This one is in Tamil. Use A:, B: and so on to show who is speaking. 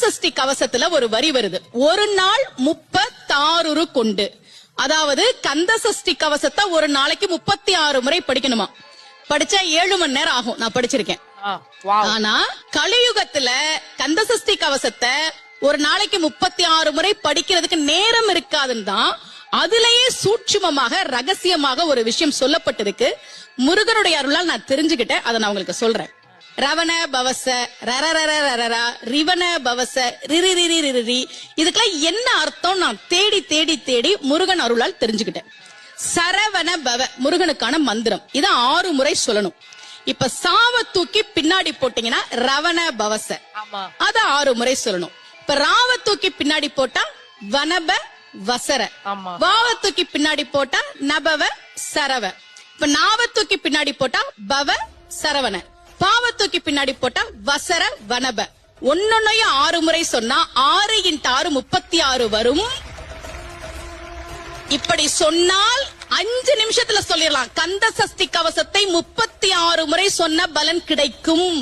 A: சஷ்டி கவசத்துல ஒரு வரி வருது, ஒரு நாள் 36 கொண்டு. அதாவது கந்த சஷ்டி கவசத்தை ஒரு நாளைக்கு 36 முறை படிக்கணுமா. படிச்சா 7 மணி நேரம் ஆகும். நான் படிச்சிருக்கேன். ஆனா கலியுகத்துல கந்த சஷ்டி கவசத்தை ஒரு நாளைக்கு 36 முறை படிக்கிறதுக்கு நேரம் இருக்காதுன்னு தான் அதுலயே சூட்சுமமாக ரகசியமாக ஒரு விஷயம் சொல்லப்பட்டிருக்கு. முருகனுடைய அருளால் நான் தெரிஞ்சுக்கிட்டேன். அதை நான் உங்களுக்கு சொல்றேன். ரவண பவச ரரரரரரரா ரிவண பவச ரிரிரிரிரிரி, இதுக்கெல்லாம் என்ன அர்த்தம் நான் தேடி தேடி தேடி முருகன் அருளால் தெரிஞ்சுக்கிட்டேன். சரவண பவ முருகனுக்கான மந்திரம். இதை 6 முறை சொல்லணும். இப்ப சாவ தூக்கி பின்னாடி போட்டீங்கன்னா ரவண பவச, அத 6 முறை சொல்லணும். இப்ப ராவ தூக்கி பின்னாடி போட்டா வனப வசர, வாவ தூக்கி பின்னாடி போட்டா நபவ சரவ, இப்ப நாவ தூக்கி பின்னாடி போட்டா பவ சரவண, பாவ தூக்கி பின்னாடி போட்டா வசர வனப. ஒன்னொன்னையும் 6 முறை சொன்னா 6 × 6 36 வரும். இப்படி சொன்னால் 5 நிமிஷத்துல சொல்லிடலாம். கந்த சஷ்டி கவசத்தை 36 முறை சொன்ன பலன் கிடைக்கும்.